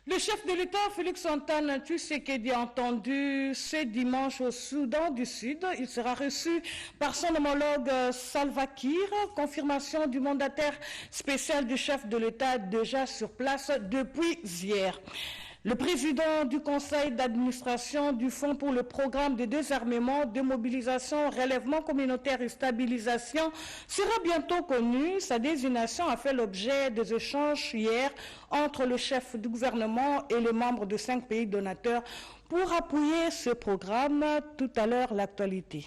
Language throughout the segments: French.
Le chef de l'État, Félix-Antoine Tshisekedi, a entendu ce dimanche au Soudan du Sud. Il sera reçu par son homologue Salva Kiir. Confirmation du mandataire spécial du chef de l'État déjà sur place depuis hier. Le président du conseil d'administration du Fonds pour le programme de désarmement, de mobilisation, relèvement communautaire et stabilisation sera bientôt connu. Sa désignation a fait l'objet des échanges hier entre le chef du gouvernement et les membres de 5 pays donateurs pour appuyer ce programme. Tout à l'heure, l'actualité.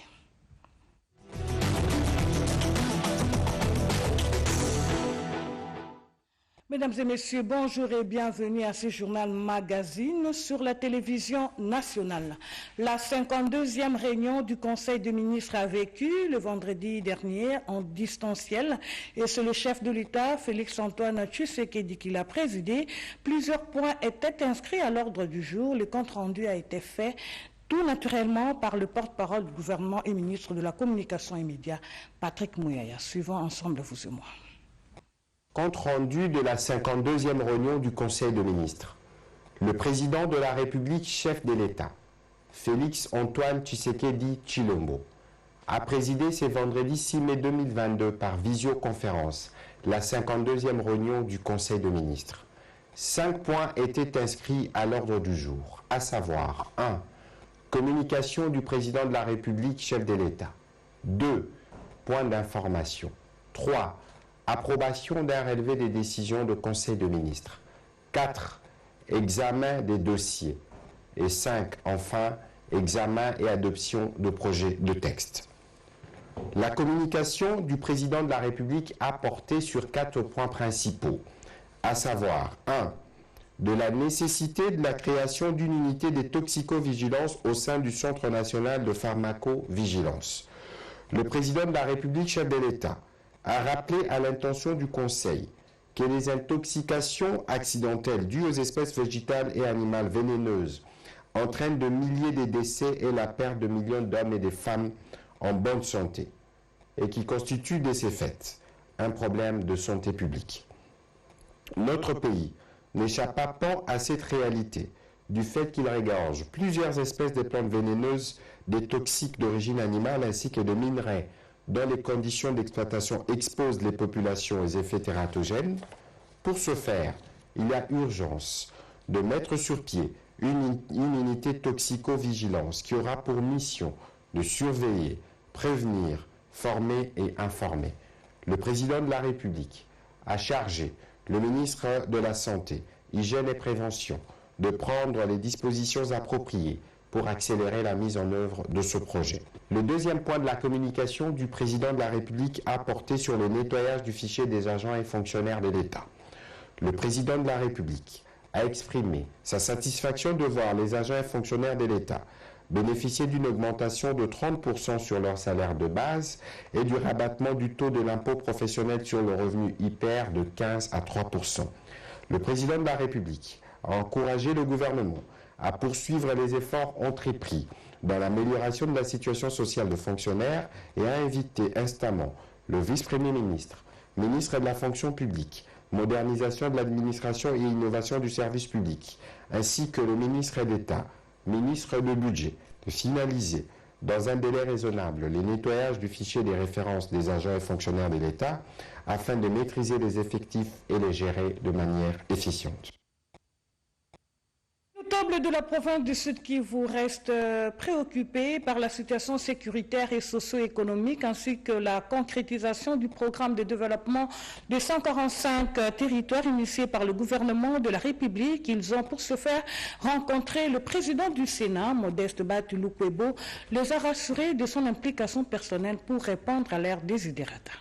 Mesdames et messieurs, bonjour et bienvenue à ce journal magazine sur la télévision nationale. La 52e réunion du Conseil des ministres a vécu le vendredi dernier en distanciel et c'est le chef de l'État, Félix-Antoine Tshisekedi, qui l'a présidé. Plusieurs points étaient inscrits à l'ordre du jour. Le compte-rendu a été fait tout naturellement par le porte-parole du gouvernement et ministre de la Communication et Médias, Patrick Mouyaya. Suivons ensemble vous et moi. Compte rendu de la 52e réunion du Conseil des ministres. Le président de la République, chef de l'État, Félix-Antoine Tshisekedi Tshilombo, a présidé ce vendredi 6 mai 2022 par visioconférence la 52e réunion du Conseil des ministres. 5 points étaient inscrits à l'ordre du jour, à savoir 1. Communication du président de la République, chef de l'État. 2. Point d'information. 3. Approbation d'un relevé des décisions du Conseil des ministres. 4. Examen des dossiers. Et 5. Enfin, examen et adoption de projets de texte. La communication du président de la République a porté sur 4 points principaux, à savoir 1. De la nécessité de la création d'une unité de toxicovigilance au sein du Centre national de pharmacovigilance. Le président de la République, chef de l'État, a rappelé à l'intention du Conseil que les intoxications accidentelles dues aux espèces végétales et animales vénéneuses entraînent de milliers de décès et la perte de millions d'hommes et de femmes en bonne santé et qui constituent de ces faits un problème de santé publique. Notre pays n'échappe pas à cette réalité du fait qu'il regorge plusieurs espèces de plantes vénéneuses, des toxiques d'origine animale ainsi que de minerais dont les conditions d'exploitation exposent les populations aux effets tératogènes. Pour ce faire, il y a urgence de mettre sur pied une unité toxicovigilance qui aura pour mission de surveiller, prévenir, former et informer. Le président de la République a chargé le ministre de la Santé, Hygiène et Prévention de prendre les dispositions appropriées pour accélérer la mise en œuvre de ce projet. Le deuxième point de la communication du président de la République a porté sur le nettoyage du fichier des agents et fonctionnaires de l'État. Le président de la République a exprimé sa satisfaction de voir les agents et fonctionnaires de l'État bénéficier d'une augmentation de 30% sur leur salaire de base et du rabattement du taux de l'impôt professionnel sur le revenu hyper de 15 à 3%. Le président de la République a encouragé le gouvernement à poursuivre les efforts entrepris dans l'amélioration de la situation sociale de fonctionnaires et a invité instamment le vice-premier ministre, ministre de la fonction publique, modernisation de l'administration et innovation du service public, ainsi que le ministre d'État, ministre du budget, de finaliser dans un délai raisonnable les nettoyages du fichier des références des agents et fonctionnaires de l'État afin de maîtriser les effectifs et les gérer de manière efficiente. Notables de la province du Sud Kivu restent préoccupés par la situation sécuritaire et socio-économique ainsi que la concrétisation du programme de développement de 145 territoires initié par le gouvernement de la République. Ils ont pour ce faire rencontré le président du Sénat, Modeste Batulukwebo, les a rassurés de son implication personnelle pour répondre à leurs desiderata.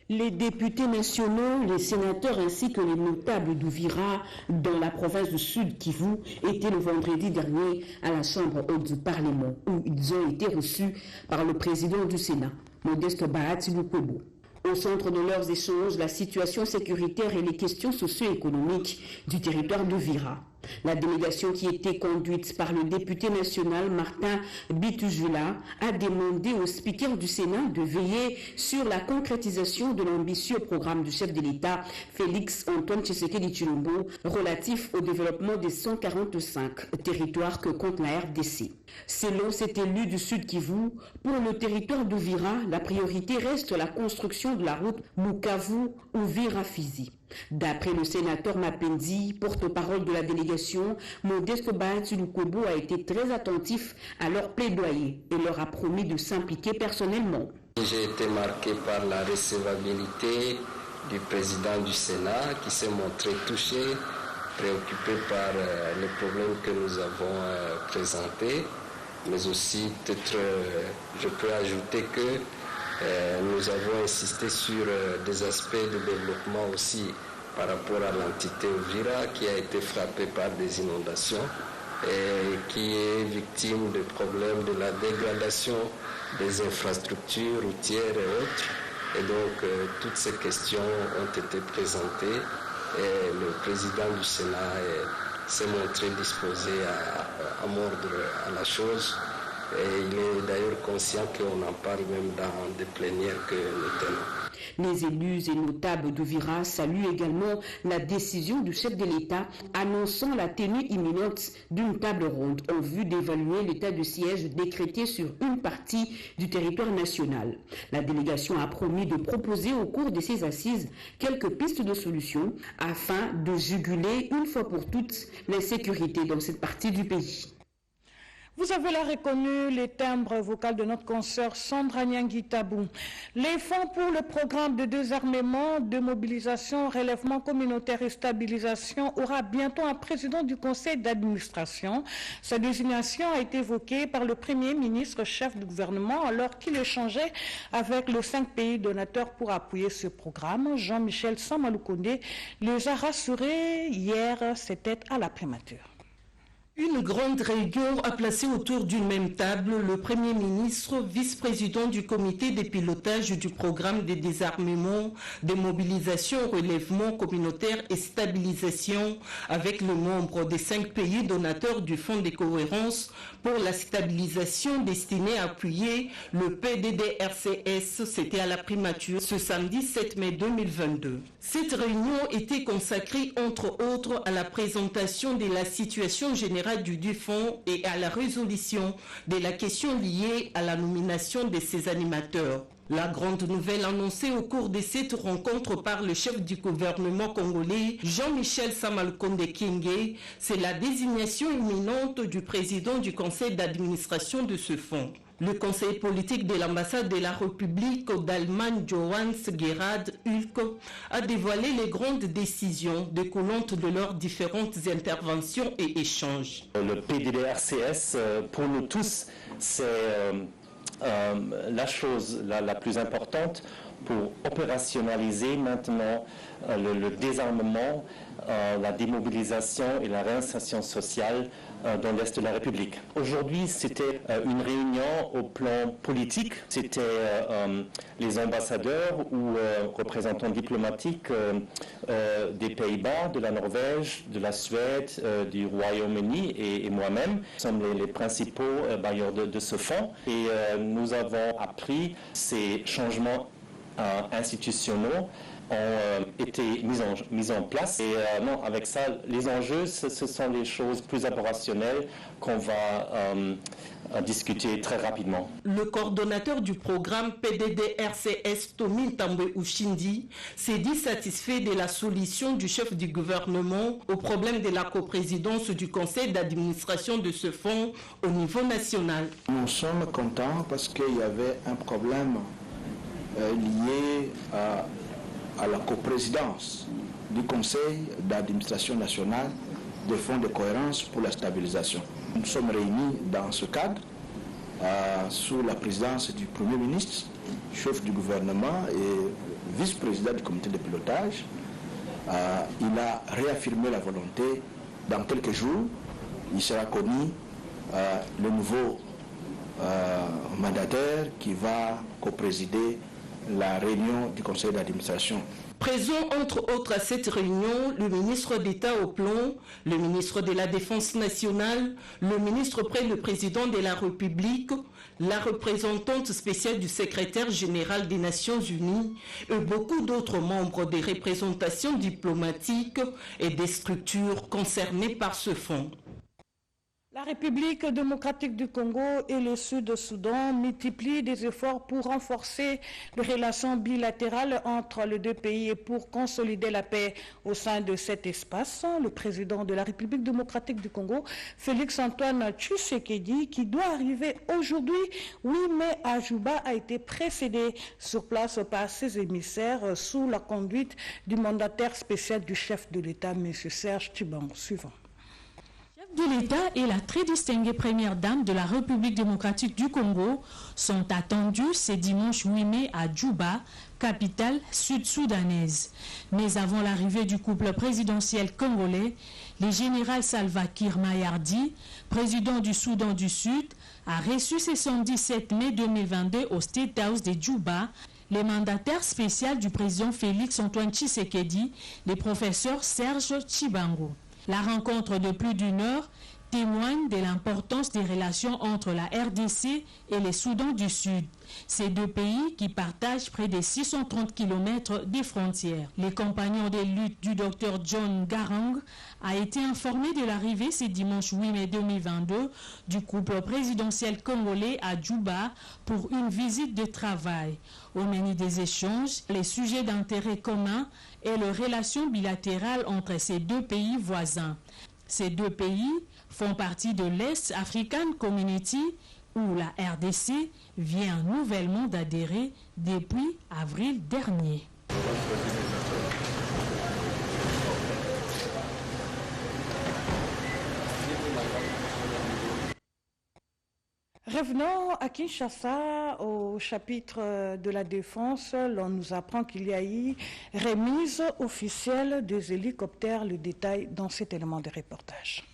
Les députés nationaux, les sénateurs ainsi que les notables d'Ouvira dans la province du Sud Kivu étaient le vendredi dernier à la Chambre haute du Parlement où ils ont été reçus par le président du Sénat, Modeste Batulukwebo. Au centre de leurs échanges, la situation sécuritaire et les questions socio-économiques du territoire d'Ouvira. La délégation qui était conduite par le député national Martin Bitujula a demandé au speaker du Sénat de veiller sur la concrétisation de l'ambitieux programme du chef de l'État Félix Antoine Tshisekedi Tshilombo relatif au développement des 145 territoires que compte la RDC. Selon cet élu du Sud Kivu, pour le territoire d'Uvira, la priorité reste la construction de la route Bukavu-Uvira-Fizi. D'après le sénateur Mapendi, porte-parole de la délégation, Modeste Bahati-Lukobo a été très attentif à leur plaidoyer et leur a promis de s'impliquer personnellement. J'ai été marqué par la recevabilité du président du Sénat qui s'est montré touché, préoccupé par les problèmes que nous avons présentés, mais aussi peut-être je peux ajouter que nous avons insisté sur des aspects de développement aussi par rapport à l'entité Uvira qui a été frappée par des inondations et qui est victime de problèmes de la dégradation des infrastructures routières et autres. Et donc toutes ces questions ont été présentées et le président du Sénat s'est montré disposé à mordre à la chose. Et il est d'ailleurs conscient qu'on en parle même dans des plénières que nous tenons. Les élus et notables d'Uvira saluent également la décision du chef de l'État annonçant la tenue imminente d'une table ronde en vue d'évaluer l'état de siège décrété sur une partie du territoire national. La délégation a promis de proposer au cours de ces assises quelques pistes de solutions afin de juguler une fois pour toutes l'insécurité dans cette partie du pays. Vous avez là reconnu les timbres vocaux de notre consoeur Sandra Nyangui Tabou. Les fonds pour le programme de désarmement, de mobilisation, relèvement communautaire et stabilisation aura bientôt un président du conseil d'administration. Sa désignation a été évoquée par le Premier ministre, chef du gouvernement, alors qu'il échangeait avec les 5 pays donateurs pour appuyer ce programme. Jean-Michel Samaloukonde les a rassurés hier, c'était à la primature. Une grande réunion a placé autour d'une même table le Premier ministre, vice-président du comité de pilotage du programme de désarmement, de mobilisation, relèvement communautaire et stabilisation avec le membre des 5 pays donateurs du Fonds de cohérence pour la stabilisation destiné à appuyer le PDDRCS. C'était à la primature ce samedi 7 mai 2022. Cette réunion était consacrée entre autres à la présentation de la situation générale du fonds et à la résolution de la question liée à la nomination de ses animateurs. La grande nouvelle annoncée au cours de cette rencontre par le chef du gouvernement congolais, Jean-Michel Samaloukonde Kyenge, c'est la désignation imminente du président du conseil d'administration de ce fonds. Le conseiller politique de l'ambassade de la République d'Allemagne, Johannes Gerhard Hulk, a dévoilé les grandes décisions découlant de leurs différentes interventions et échanges. Le PDDRCS, pour nous tous, c'est la chose la plus importante pour opérationnaliser maintenant le désarmement, la démobilisation et la réinsertion sociale dans l'Est de la République. Aujourd'hui, c'était une réunion au plan politique. C'était les ambassadeurs ou représentants diplomatiques des Pays-Bas, de la Norvège, de la Suède, du Royaume-Uni et moi-même. Nous sommes les principaux bailleurs de ce fonds et nous avons appris ces changements institutionnels ont été mis en place. Et non, avec ça, les enjeux, ce sont les choses plus opérationnelles qu'on va discuter très rapidement. Le coordonnateur du programme PDDRCS, Tomi Tambwe Ushindi, s'est dit satisfait de la solution du chef du gouvernement au problème de la coprésidence du conseil d'administration de ce fonds au niveau national. Nous sommes contents parce qu'il y avait un problème lié à la coprésidence du Conseil d'administration nationale des fonds de cohérence pour la stabilisation. Nous sommes réunis dans ce cadre sous la présidence du Premier ministre, chef du gouvernement et vice-président du comité de pilotage. Il a réaffirmé la volonté, dans quelques jours, il sera connu le nouveau mandataire qui va coprésider la réunion du conseil d'administration. Présent entre autres à cette réunion, le ministre d'État au plomb, le ministre de la Défense nationale, le ministre près le président de la République, la représentante spéciale du secrétaire général des Nations Unies et beaucoup d'autres membres des représentations diplomatiques et des structures concernées par ce fonds. La République démocratique du Congo et le Sud-Soudan multiplient des efforts pour renforcer les relations bilatérales entre les deux pays et pour consolider la paix au sein de cet espace. Le président de la République démocratique du Congo, Félix-Antoine Tshisekedi, qui doit arriver aujourd'hui, 8 mai à Djouba, a été précédé sur place par ses émissaires sous la conduite du mandataire spécial du chef de l'État, M. Serge Tshibangu. Suivant. De l'État et la très distinguée première dame de la République démocratique du Congo sont attendus ce dimanche 8 mai à Djouba, capitale sud-soudanaise. Mais avant l'arrivée du couple présidentiel congolais, le général Salva Kiir Mayardi, président du Soudan du Sud, a reçu ce samedi 7 mai 2022 au State House de Djouba le mandataire spécial du président Félix-Antoine Tshisekedi, le professeur Serge Tshibangu. La rencontre de plus d'une heure témoigne de l'importance des relations entre la RDC et le Soudan du Sud. Ces deux pays qui partagent près de 630 km des frontières. Les compagnons de lutte du Dr John Garang a été informé de l'arrivée ce dimanche 8 mai 2022 du couple présidentiel congolais à Djouba pour une visite de travail. Au menu des échanges, les sujets d'intérêt commun et les relations bilatérales entre ces deux pays voisins. Ces deux pays font partie de l'Est African Community où la RDC vient nouvellement d'adhérer depuis avril dernier. Revenons à Kinshasa au chapitre de la défense. L'on nous apprend qu'il y a eu remise officielle des hélicoptères. Le détail dans cet élément de reportage.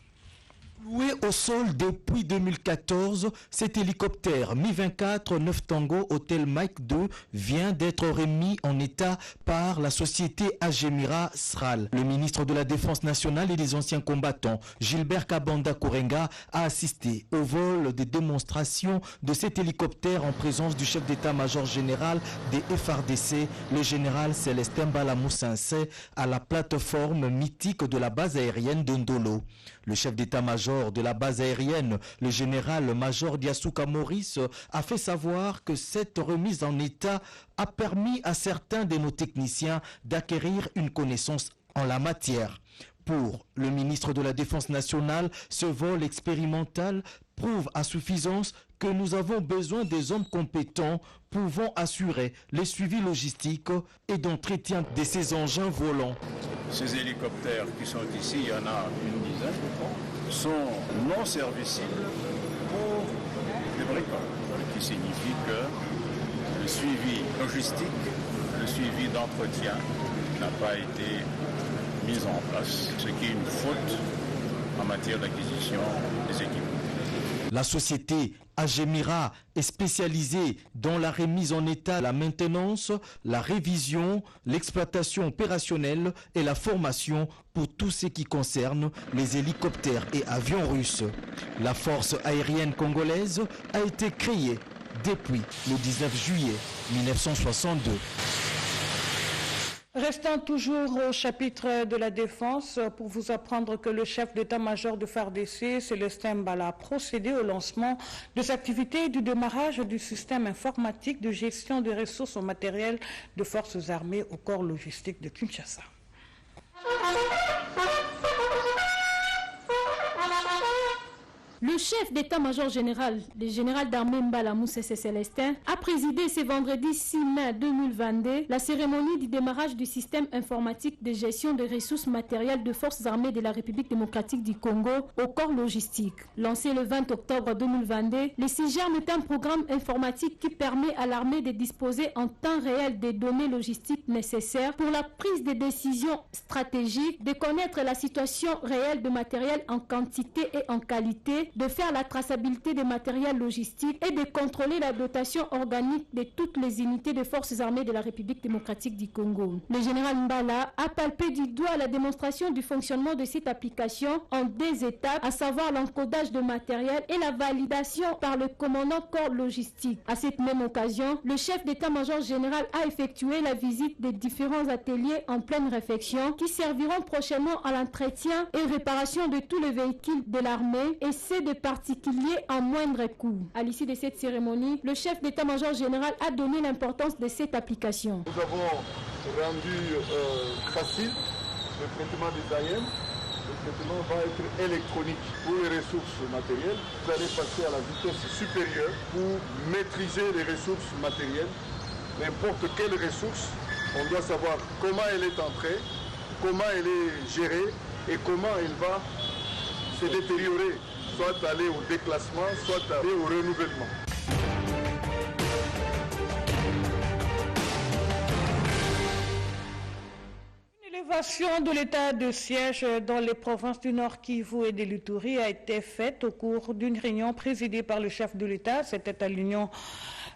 Loué au sol depuis 2014, cet hélicoptère Mi-24 9 Tango Hôtel Mike II vient d'être remis en état par la société Agemira SRAL. Le ministre de la Défense nationale et des anciens combattants, Gilbert Kabanda Kourenga, a assisté au vol des démonstrations de cet hélicoptère en présence du chef d'état-major général des FARDC, le général Célestin Bala-Moussinse, à la plateforme mythique de la base aérienne de Ndolo. Le chef d'état-major de la base aérienne, le général-major Diasuka Maurice, a fait savoir que cette remise en état a permis à certains de nos techniciens d'acquérir une connaissance en la matière. Pour le ministre de la Défense nationale, ce vol expérimental prouve à suffisance que nous avons besoin des hommes compétents pouvant assurer le suivi logistique et d'entretien de ces engins volants. Ces hélicoptères qui sont ici, il y en a une dizaine, sont non servicibles pour les brigands, ce qui signifie que le suivi logistique, le suivi d'entretien n'a pas été mis en place, ce qui est une faute en matière d'acquisition des équipements. La société Agemira est spécialisée dans la remise en état, la maintenance, la révision, l'exploitation opérationnelle et la formation pour tout ce qui concerne les hélicoptères et avions russes. La force aérienne congolaise a été créée depuis le 19 juillet 1962. Restant toujours au chapitre de la défense, pour vous apprendre que le chef d'état-major de FARDC, Célestin Bala, a procédé au lancement des activités du démarrage du système informatique de gestion des ressources matérielles de forces armées au corps logistique de Kinshasa. Le chef d'état-major général, le général d'armée Mbala Moussese Célestin, a présidé ce vendredi 6 mai 2022 la cérémonie du démarrage du système informatique de gestion des ressources matérielles de forces armées de la République démocratique du Congo au corps logistique. Lancé le 20 octobre 2022, le CIGERM est un programme informatique qui permet à l'armée de disposer en temps réel des données logistiques nécessaires pour la prise de décisions stratégiques, de connaître la situation réelle de matériel en quantité et en qualité, de faire la traçabilité des matériels logistiques et de contrôler la dotation organique de toutes les unités des forces armées de la République démocratique du Congo. Le général Mbala a palpé du doigt la démonstration du fonctionnement de cette application en 2 étapes, à savoir l'encodage de matériel et la validation par le commandant corps logistique. À cette même occasion, le chef d'état-major général a effectué la visite des différents ateliers en pleine réfection qui serviront prochainement à l'entretien et réparation de tous les véhicules de l'armée et ceux des particuliers en moindre coût. À l'issue de cette cérémonie, le chef d'état-major général a donné l'importance de cette application. Nous avons rendu facile le traitement des AIM. Le traitement va être électronique pour les ressources matérielles. Vous allez passer à la vitesse supérieure pour maîtriser les ressources matérielles. N'importe quelle ressource, on doit savoir comment elle est entrée, comment elle est gérée et comment elle va se détériorer, soit aller au déclassement, soit aller au renouvellement. L'élévation de l'état de siège dans les provinces du Nord Kivu et de l'Ituri a été faite au cours d'une réunion présidée par le chef de l'État. C'était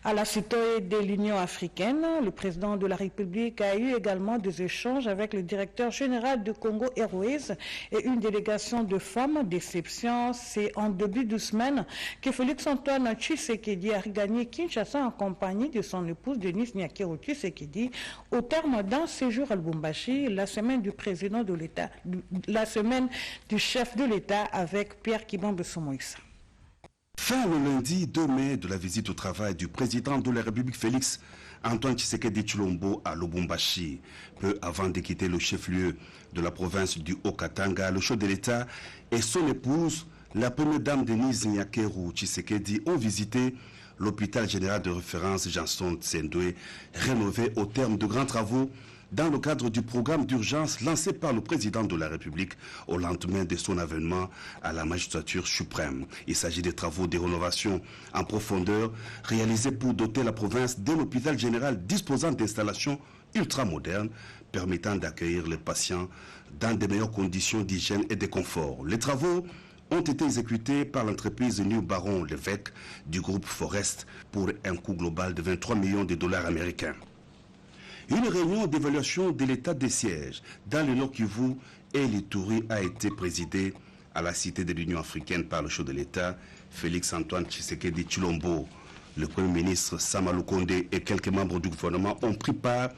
à la cité de l'Union africaine. Le président de la République a eu également des échanges avec le directeur général de Congo Airways et une délégation de femmes d'exception. C'est en début de semaine que Félix-Antoine Tshisekedi a regagné Kinshasa en compagnie de son épouse Denise Nyakero Tshisekedi au terme d'un séjour à Lubumbashi, la semaine du président de l'État, la semaine du chef de l'État avec Pierre Kibambe Somoïsa. Fin le lundi 2 mai de la visite au travail du président de la République Félix Antoine Tshisekedi Tshilombo à Lubumbashi. Peu avant de quitter le chef-lieu de la province du Haut-Katanga, le chef de l'État et son épouse, la première dame Denise Nyakero Tshisekedi, ont visité l'hôpital général de référence Janson Tsendoué, rénové au terme de grands travaux dans le cadre du programme d'urgence lancé par le président de la République au lendemain de son avènement à la magistrature suprême. Il s'agit des travaux de rénovation en profondeur réalisés pour doter la province d'un hôpital général disposant d'installations ultramodernes permettant d'accueillir les patients dans de meilleures conditions d'hygiène et de confort. Les travaux ont été exécutés par l'entreprise New Baron Lévesque du groupe Forest pour un coût global de 23 millions de dollars américains. Une réunion d'évaluation de l'état des sièges dans le Nord Kivu et l'Ituri a été présidée à la Cité de l'Union africaine par le chef de l'État, Félix-Antoine Tshisekedi Tshilombo. Le Premier ministre Sama Lukonde et quelques membres du gouvernement ont pris part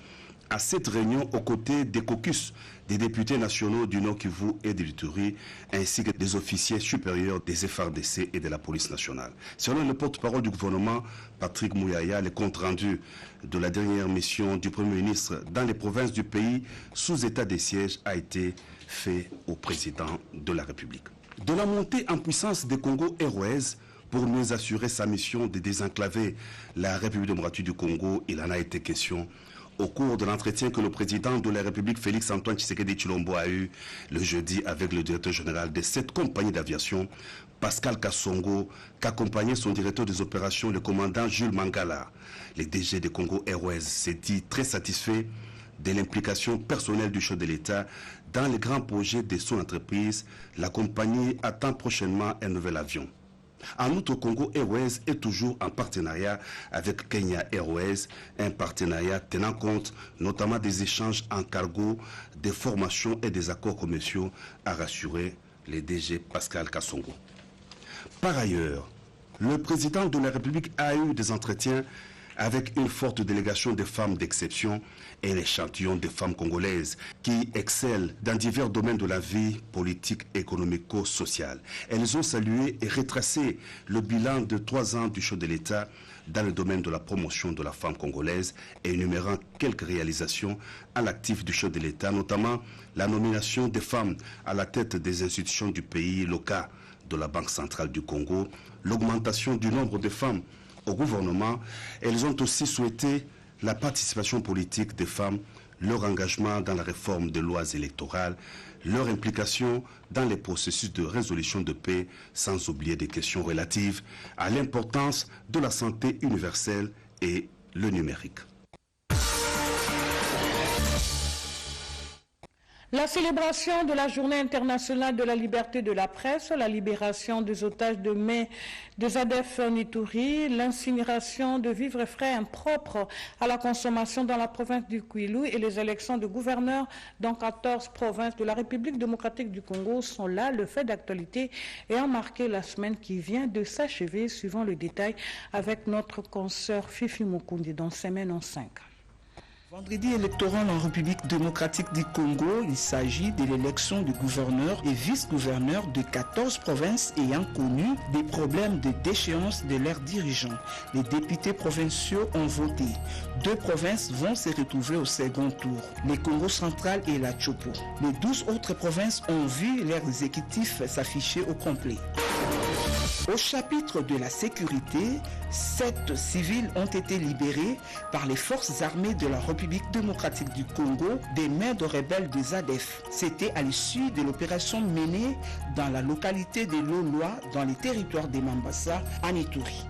à cette réunion aux côtés des caucus des députés nationaux du Nord Kivu et de l'Ituri, ainsi que des officiers supérieurs des FARDC et de la police nationale. Selon le porte-parole du gouvernement, Patrick Mouyaya, le compte-rendu de la dernière mission du Premier ministre dans les provinces du pays sous état de siège a été fait au président de la République. De la montée en puissance des Congo Airways, pour mieux assurer sa mission de désenclaver la République démocratique du Congo, il en a été question au cours de l'entretien que le président de la République, Félix-Antoine Tshisekedi Tshilombo, a eu le jeudi avec le directeur général de cette compagnie d'aviation, Pascal Kassongo, qu'accompagnait son directeur des opérations, le commandant Jules Mangala. Le DG de Congo Airways s'est dit très satisfait de l'implication personnelle du chef de l'État dans les grands projets de son entreprise. La compagnie attend prochainement un nouvel avion. En outre, Congo Airways est toujours en partenariat avec Kenya Airways, un partenariat tenant compte notamment des échanges en cargo, des formations et des accords commerciaux, a rassuré le DG Pascal Kassongo. Par ailleurs, le président de la République a eu des entretiens avec une forte délégation de femmes d'exception et un échantillon de femmes congolaises qui excellent dans divers domaines de la vie politique, économico-sociale. Elles ont salué et retracé le bilan de 3 ans du chef de l'État dans le domaine de la promotion de la femme congolaise et énumérant quelques réalisations à l'actif du chef de l'État, notamment la nomination des femmes à la tête des institutions du pays, le cas de la Banque centrale du Congo, l'augmentation du nombre de femmes au gouvernement. Elles ont aussi souhaité la participation politique des femmes, leur engagement dans la réforme des lois électorales, leur implication dans les processus de résolution de paix, sans oublier des questions relatives à l'importance de la santé universelle et le numérique. La célébration de la Journée internationale de la liberté de la presse, la libération des otages de mai de Zadef Nitouri, l'incinération de vivres frais impropres à la consommation dans la province du Kwilu et les élections de gouverneurs dans 14 provinces de la République démocratique du Congo sont là le fait d'actualité et ont marqué la semaine qui vient de s'achever, suivant le détail avec notre consoeur Fifi Mukundi dans Semaine en 5. Vendredi électoral en République démocratique du Congo, il s'agit de l'élection de gouverneurs et vice-gouverneurs de 14 provinces ayant connu des problèmes de déchéance de leurs dirigeants. Les députés provinciaux ont voté. 2 provinces vont se retrouver au second tour, le Congo central et la Chopo. Les 12 autres provinces ont vu leurs exécutifs s'afficher au complet. Au chapitre de la sécurité, 7 civils ont été libérés par les forces armées de la République démocratique du Congo des mains de rebelles de Zadef. C'était à l'issue de l'opération menée dans la localité de Loloa, dans les territoires de Mambasa, à Nitouri.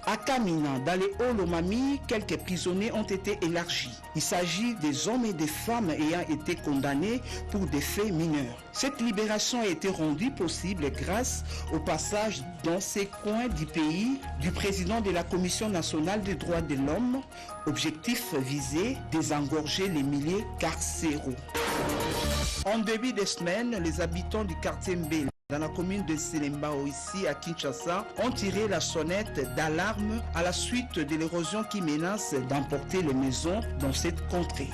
À Kamina, dans les Hauts-Lomami, quelques prisonniers ont été élargis. Il s'agit des hommes et des femmes ayant été condamnés pour des faits mineurs. Cette libération a été rendue possible grâce au passage dans ces coins du pays du président de la Commission nationale des droits de l'homme. Objectif visé, désengorger les milliers carcéraux. En début de semaine, les habitants du quartier Mbele, dans la commune de Selembao, ici à Kinshasa, ont tiré la sonnette d'alarme à la suite de l'érosion qui menace d'emporter les maisons dans cette contrée.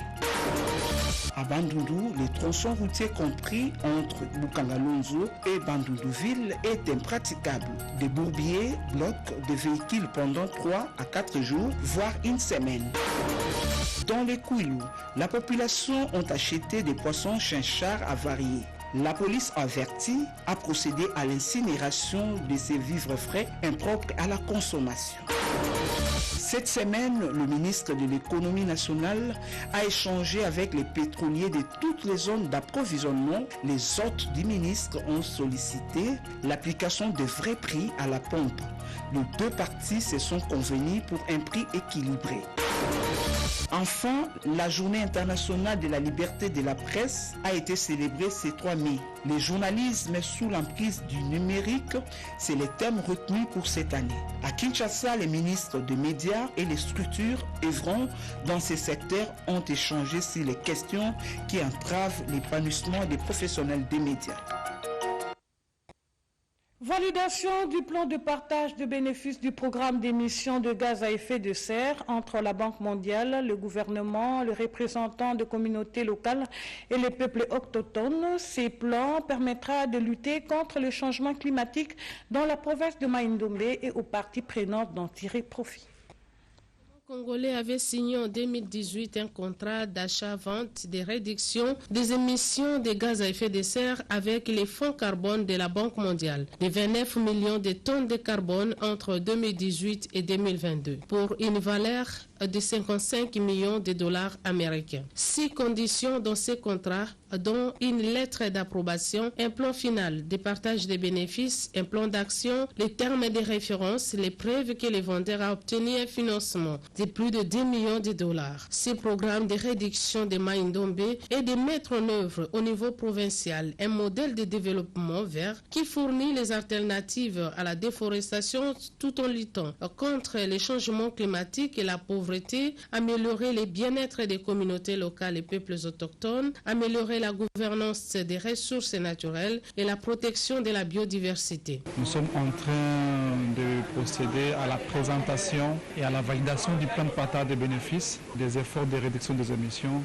À Bandundu, les tronçons routiers compris entre Bukangalonzo et Bandundu-Ville est impraticable. Des bourbiers bloquent des véhicules pendant 3 à 4 jours, voire une semaine. Dans les Kwilu, la population a acheté des poissons chinchards avariés. La police avertie a procédé à l'incinération de ces vivres frais impropres à la consommation. Cette semaine, le ministre de l'économie nationale a échangé avec les pétroliers de toutes les zones d'approvisionnement. Les hôtes du ministre ont sollicité l'application de vrais prix à la pompe. Les 2 parties se sont convenues pour un prix équilibré. Enfin, la Journée internationale de la liberté de la presse a été célébrée ce 3 mai. Le journalisme sous l'emprise du numérique, c'est le thème retenu pour cette année. À Kinshasa, les ministres des médias et les structures œuvrant dans ces secteurs ont échangé sur les questions qui entravent l'épanouissement des professionnels des médias. Validation du plan de partage de bénéfices du programme d'émissions de gaz à effet de serre entre la Banque mondiale, le gouvernement, les représentants de communautés locales et les peuples autochtones. Ces plans permettra de lutter contre le changement climatique dans la province de Mai-Ndombe et aux parties prenantes d'en tirer profit. Le Congolais avait signé en 2018 un contrat d'achat-vente des réductions des émissions de gaz à effet de serre avec les fonds carbone de la Banque mondiale de 29 millions de tonnes de carbone entre 2018 et 2022 pour une valeur de 55 millions de dollars américains. 6 conditions dans ces contrats, dont une lettre d'approbation, un plan final de partage des bénéfices, un plan d'action, les termes de référence, les preuves que le vendeur a obtenu un financement de plus de 10 millions de dollars. Ce programme de réduction de Mai-Ndombe est de mettre en œuvre au niveau provincial un modèle de développement vert qui fournit les alternatives à la déforestation tout en luttant contre les changements climatiques et la pauvreté, améliorer le bien-être des communautés locales et peuples autochtones, améliorer la gouvernance des ressources naturelles et la protection de la biodiversité. Nous sommes en train de procéder à la présentation et à la validation du plan de partage des bénéfices des efforts de réduction des émissions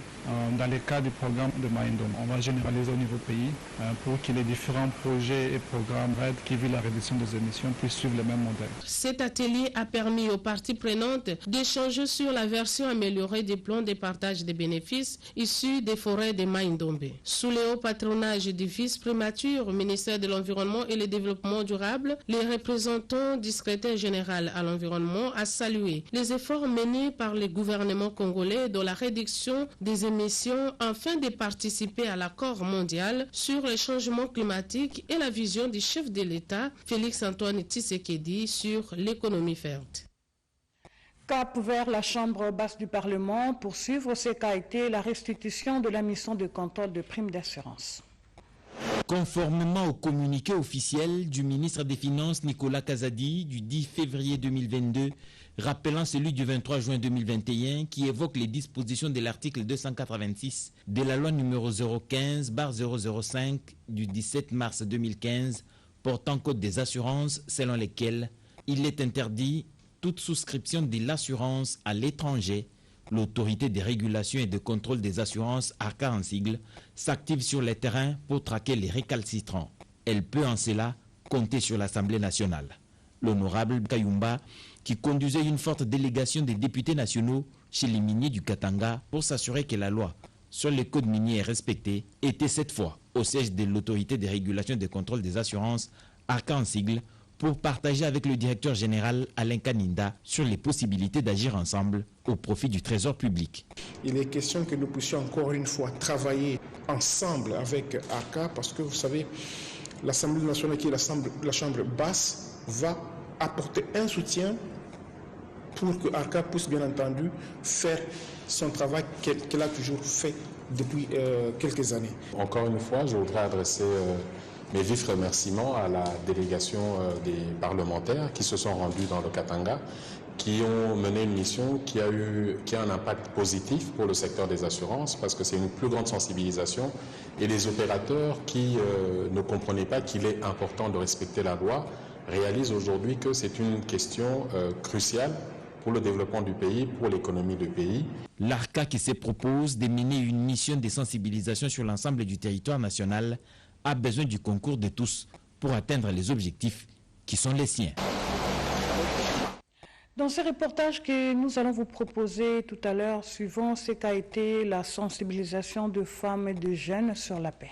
dans le cadre du programme de Mai-Ndombe. On va généraliser au niveau du pays pour que les différents projets et programmes RED qui visent la réduction des émissions puissent suivre le même modèle. Cet atelier a permis aux parties prenantes d'échanger sur la version améliorée des plans de partage des bénéfices issus des forêts de Mai-Ndombe. Sous le haut patronage du vice-primature, ministère de l'Environnement et le Développement durable, les représentants du secrétaire général à l'environnement a salué les efforts menés par le gouvernement congolais dans la réduction des émissions afin de participer à l'accord mondial sur le changement climatique et la vision du chef de l'État, Félix Antoine Tshisekedi, sur l'économie verte. Cap vers la Chambre basse du Parlement pour suivre ce qu'a été la restitution de la mission de contrôle de primes d'assurance. Conformément au communiqué officiel du ministre des Finances Nicolas Kazadi du 10 février 2022, rappelant celui du 23 juin 2021 qui évoque les dispositions de l'article 286 de la loi numéro 015/005 du 17 mars 2015 portant code des assurances selon lesquelles il est interdit toute souscription de l'assurance à l'étranger. L'autorité de régulation et de contrôle des assurances, ARCA en sigle, s'active sur les terrains pour traquer les récalcitrants. Elle peut en cela compter sur l'Assemblée nationale. L'honorable Kayumba, qui conduisait une forte délégation des députés nationaux chez les miniers du Katanga pour s'assurer que la loi sur les codes miniers est respectée, était cette fois au siège de l'autorité de régulation et de contrôle des assurances, ARCA en sigle, pour partager avec le directeur général Alain Kaninda sur les possibilités d'agir ensemble au profit du trésor public. Il est question que nous puissions encore une fois travailler ensemble avec ARCA parce que vous savez, l'Assemblée nationale qui est la chambre basse va apporter un soutien pour que ARCA puisse bien entendu faire son travail qu'elle a toujours fait depuis quelques années. Encore une fois, je voudrais adresser mes vifs remerciements à la délégation des parlementaires qui se sont rendus dans le Katanga, qui ont mené une mission qui a un impact positif pour le secteur des assurances parce que c'est une plus grande sensibilisation et les opérateurs qui ne comprenaient pas qu'il est important de respecter la loi réalisent aujourd'hui que c'est une question cruciale pour le développement du pays, pour l'économie du pays. L'ARCA qui se propose de mener une mission de sensibilisation sur l'ensemble du territoire national a besoin du concours de tous pour atteindre les objectifs qui sont les siens. Dans ce reportage que nous allons vous proposer tout à l'heure, suivant ce qu'a été la sensibilisation de femmes et de jeunes sur la paix.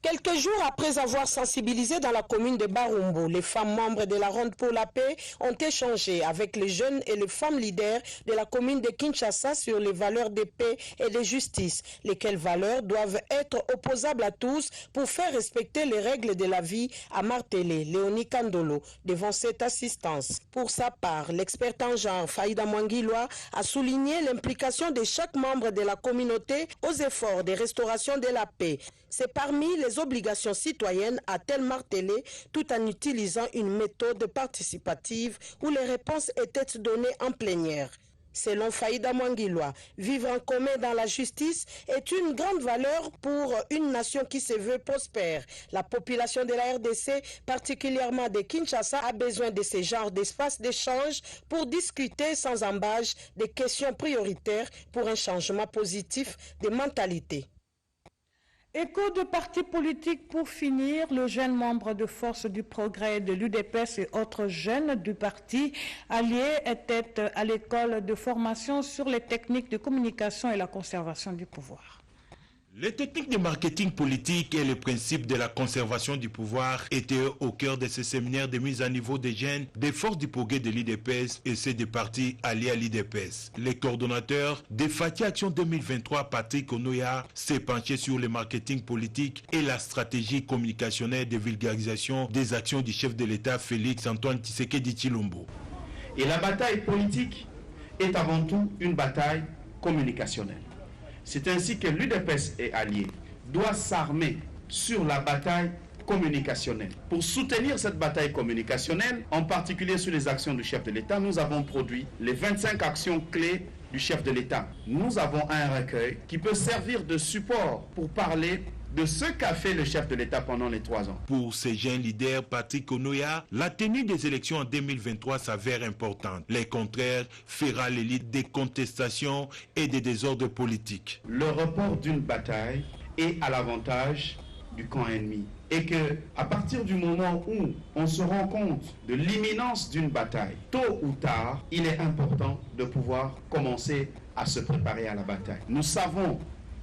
Quelques jours après avoir sensibilisé dans la commune de Barumbo, les femmes membres de la Ronde pour la paix ont échangé avec les jeunes et les femmes leaders de la commune de Kinshasa sur les valeurs de paix et de justice, lesquelles valeurs doivent être opposables à tous pour faire respecter les règles de la vie, a martelé Léonie Kandolo devant cette assistance. Pour sa part, l'experte en genre Faïda Mwangilwa a souligné l'implication de chaque membre de la communauté aux efforts de restauration de la paix. C'est parmi les obligations citoyennes, a-t-elle martelé, tout en utilisant une méthode participative où les réponses étaient données en plénière. Selon Faïda Mwangilwa, vivre en commun dans la justice est une grande valeur pour une nation qui se veut prospère. La population de la RDC, particulièrement de Kinshasa, a besoin de ce genre d'espace d'échange pour discuter sans embâche des questions prioritaires pour un changement positif de mentalité. Écho de partis politiques pour finir, le jeune membre de Force du Progrès de l'UDPS et autres jeunes du parti alliés étaient à l'école de formation sur les techniques de communication et la conservation du pouvoir. Les techniques de marketing politique et les principes de la conservation du pouvoir étaient au cœur de ce séminaire de mise à niveau des jeunes des forces du progrès de l'IDPS et ceux des partis alliés à l'IDPS. Les coordonnateurs de Fati Action 2023, Patrick Onoya, s'est penché sur le marketing politique et la stratégie communicationnelle de vulgarisation des actions du chef de l'État Félix Antoine Tshisekedi Tshilombo. Et la bataille politique est avant tout une bataille communicationnelle. C'est ainsi que l'UDPS et alliés doivent s'armer sur la bataille communicationnelle. Pour soutenir cette bataille communicationnelle, en particulier sur les actions du chef de l'État, nous avons produit les 25 actions clés du chef de l'État. Nous avons un recueil qui peut servir de support pour parler de ce qu'a fait le chef de l'État pendant les 3 ans. Pour ces jeunes leaders, Patrick Onoya, la tenue des élections en 2023 s'avère importante. Les contraires fera l'élite des contestations et des désordres politiques. Le report d'une bataille est à l'avantage du camp ennemi. Et que, à partir du moment où on se rend compte de l'imminence d'une bataille, tôt ou tard, il est important de pouvoir commencer à se préparer à la bataille. Nous savons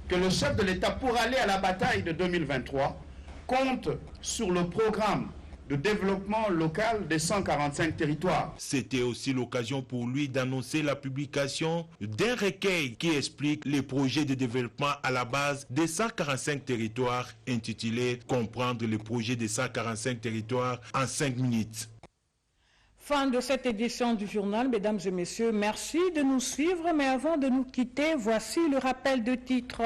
que le chef de l'État, pour aller à la bataille de 2023, compte sur le programme de développement local des 145 territoires. C'était aussi l'occasion pour lui d'annoncer la publication d'un recueil qui explique les projets de développement à la base des 145 territoires, intitulé « Comprendre les projets des 145 territoires en 5 minutes ». Fin de cette édition du journal, mesdames et messieurs. Merci de nous suivre, mais avant de nous quitter, voici le rappel de titre.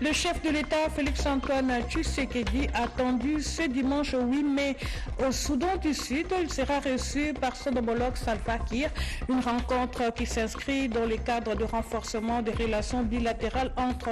Le chef de l'État, Félix-Antoine Tshisekedi, attendu ce dimanche 8 mai au Soudan du Sud. Il sera reçu par son homologue Salva Kiir, une rencontre qui s'inscrit dans le cadre de renforcement des relations bilatérales entre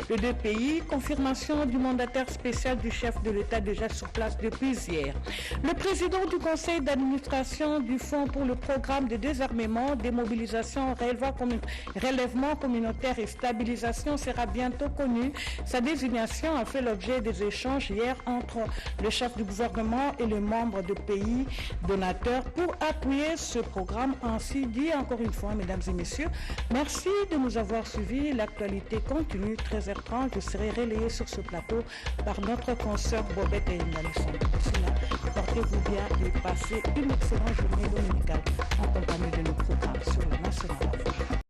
les deux pays. Confirmation du mandataire spécial du chef de l'État déjà sur place depuis hier. Le président du conseil d'administration du Fonds pour le programme de désarmement, démobilisation, relèvement communautaire et stabilisation sera bientôt connu. Sa désignation a fait l'objet des échanges hier entre le chef du gouvernement et les membres de pays donateurs pour appuyer ce programme. Ainsi dit, encore une fois, mesdames et messieurs, merci de nous avoir suivis. L'actualité continue, 13h30. Je serai relayé sur ce plateau par notre consoeur Bobette et Alexandre. Portez-vous bien et passez une excellente journée dominicale en compagnie de nos programmes sur le national.